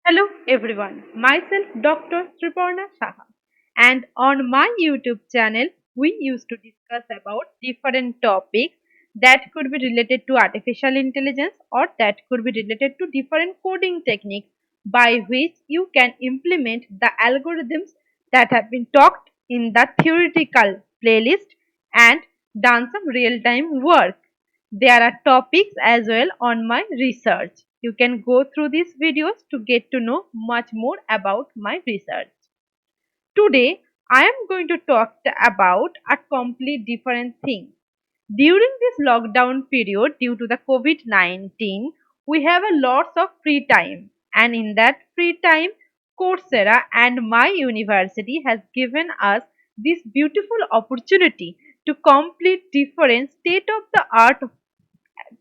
Hello everyone, myself Dr. Triparna Saha, and on my YouTube channel we used to discuss about different topics that could be related to artificial intelligence or that could be related to different coding techniques by which you can implement the algorithms that have been talked in the theoretical playlist and done some real-time work. There are topics as well on my research. You can go through these videos to get to know much more about my research. Today, I am going to talk about a complete different thing. During this lockdown period due to the COVID-19, we have a lots of free time, and in that free time, Coursera and my university has given us this beautiful opportunity to complete different state of the art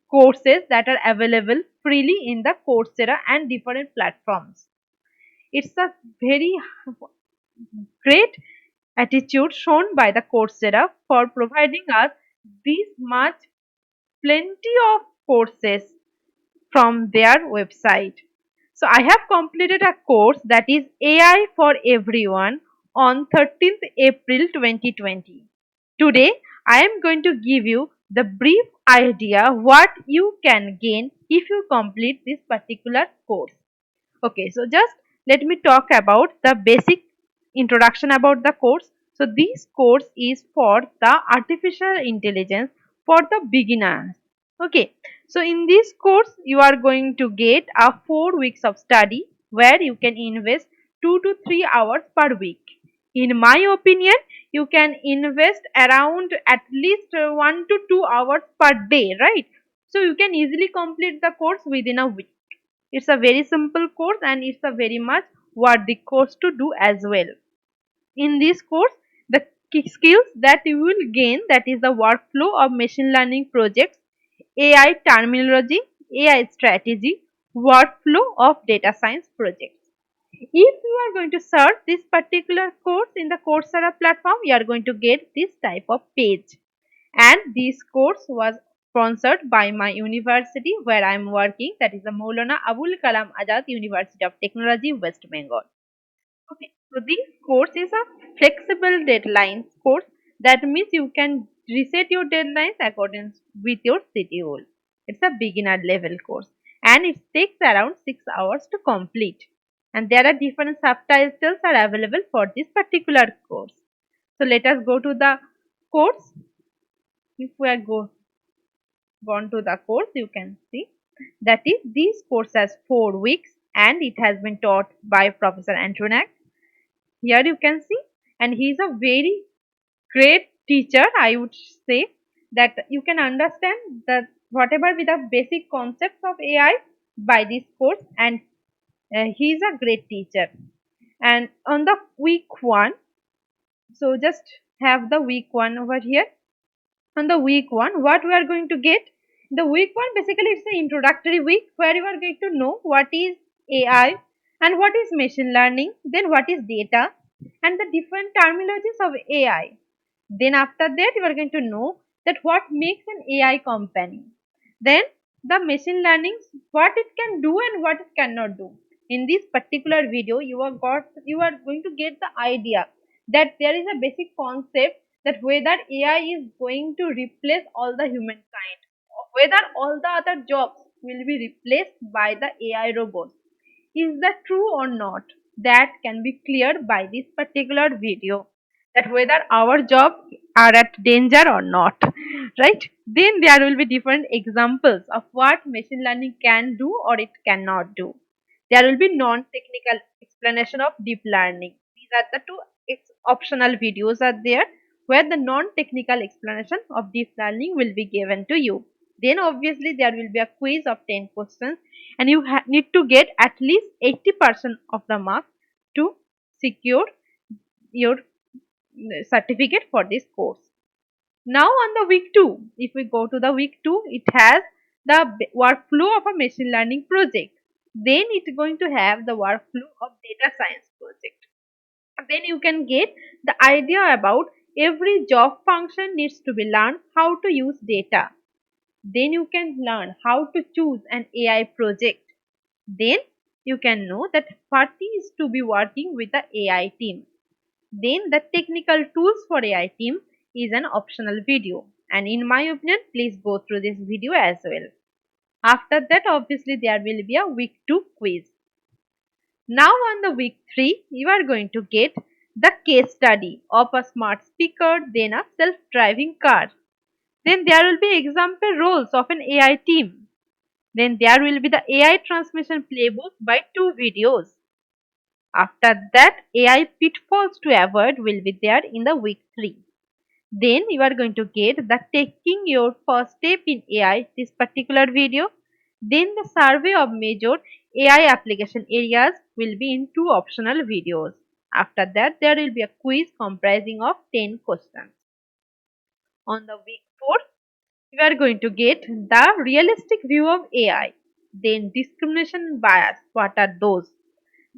courses that are available freely in the Coursera and different platforms. It's a very great attitude shown by the Coursera for providing us this much plenty of courses from their website. So I have completed a course that is AI for Everyone on 13th April 2020. Today I am going to give you the brief idea what you can gain if you complete this particular course. Okay, so just let me talk about the basic introduction about the course. So this course is for the artificial intelligence for the beginners. Okay, so in this course you are going to get a 4 weeks of study where you can invest 2 to 3 hours per week. In my opinion, you can invest around at least 1 to 2 hours per day, right? So you can easily complete the course within a week. It's a very simple course and it's a very much worthy course to do as well. In this course, the key skills that you will gain, that is the workflow of machine learning projects, AI terminology, AI strategy, workflow of data science projects. If you are going to search this particular course in the Coursera platform, you are going to get this type of page. And this course was sponsored by my university where I am working, that is the Maulana Abul Kalam Azad University of Technology, West Bengal. Okay, so this course is a flexible deadlines course. That means you can reset your deadlines according with your schedule. It's a beginner level course and it takes around 6 hours to complete. And there are different subtitles are available for this particular course. So let us go to the course. If we are gone to the course, you can see that is this course has 4 weeks and it has been taught by Professor Antonak. Here you can see, and he is a very great teacher. I would say that you can understand that whatever with the basic concepts of AI by this course, and he is a great teacher. And on the week one, so just have the week one over here. On the week one, what we are going to get? The week one basically it's an introductory week where you are going to know what is AI and what is machine learning, then what is data and the different terminologies of AI. Then after that you are going to know that what makes an AI company. Then the machine learning, what it can do and what it cannot do. In this particular video you are going to get the idea that there is a basic concept that whether AI is going to replace all the humankind, or whether all the other jobs will be replaced by the AI robots. Is that true or not? That can be cleared by this particular video. That whether our jobs are at danger or not, right? Then there will be different examples of what machine learning can do or it cannot do. There will be non-technical explanation of deep learning. These are the two optional videos are there where the non-technical explanation of deep learning will be given to you. Then obviously there will be a quiz of 10 questions and you need to get at least 80% of the marks to secure your certificate for this course. Now on the week 2, if we go to the week 2, it has the workflow of a machine learning project. Then it's going to have the workflow of data science project. Then you can get the idea about every job function needs to be learned how to use data. Then you can learn how to choose an AI project. Then you can know that Party is to be working with the AI team. Then the technical tools for AI team is an optional video. And in my opinion, please go through this video as well. After that, obviously, there will be a week 2 quiz. Now on the week 3, you are going to get the case study of a smart speaker, then a self-driving car. Then there will be example roles of an AI team. Then there will be the AI transmission playbook by 2 videos. After that, AI pitfalls to avoid will be there in the week 3. Then you are going to get the taking your first step in AI, this particular video. Then the survey of major AI application areas will be in 2 optional videos. After that, there will be a quiz comprising of 10 questions. On the week 4, you are going to get the realistic view of AI. Then discrimination bias, what are those?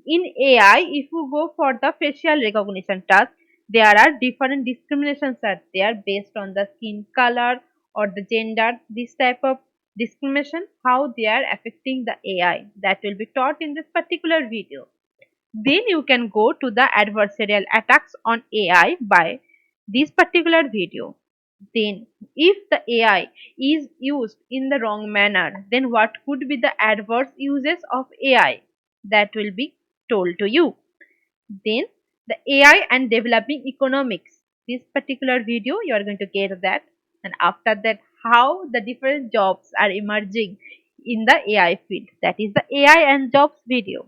In AI, if you go for the facial recognition task, there are different discriminations are there based on the skin color or the gender. This type of discrimination, how they are affecting the AI, that will be taught in this particular video. Then you can go to the adversarial attacks on AI by this particular video. Then if the AI is used in the wrong manner, then what could be the adverse uses of AI, that will be told to you. Then the AI and developing economics, this particular video you are going to get that. And after that, how the different jobs are emerging in the AI field, that is the AI and jobs video.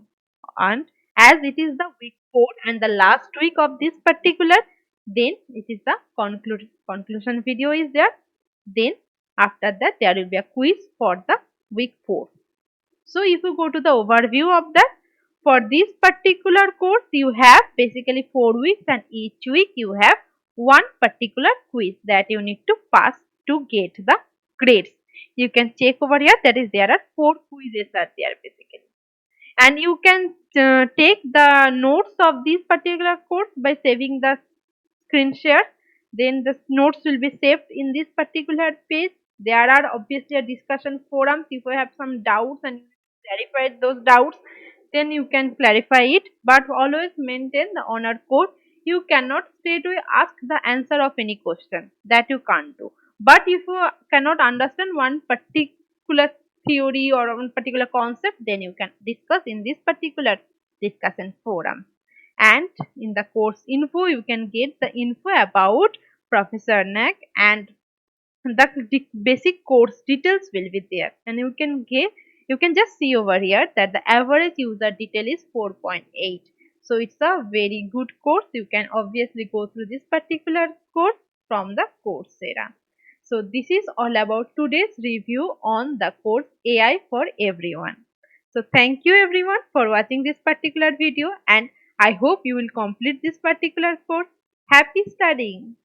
And as it is the week 4 and the last week of this particular, then it is the conclusion video is there. Then after that, there will be a quiz for the week 4. So if you go to the overview of that, for this particular course, you have basically 4 weeks, and each week you have one particular quiz that you need to pass to get the grades. You can check over here, that is there are 4 quizzes are there basically. And you can take the notes of this particular course by saving the screen share. Then the notes will be saved in this particular page. There are obviously a discussion forums. If you have some doubts and clarify those doubts, then you can clarify it. But always maintain the honor code. You cannot straight away ask the answer of any question, that you can't do. But if you cannot understand one particular theory or one particular concept, then you can discuss in this particular discussion forum. And in the course info, you can get the info about Professor Nack, and the basic course details will be there. And you can just see over here that the average user detail is 4.8. So it's a very good course. You can obviously go through this particular course from the Coursera. So this is all about today's review on the course AI for Everyone. So thank you everyone for watching this particular video, and I hope you will complete this particular course. Happy studying!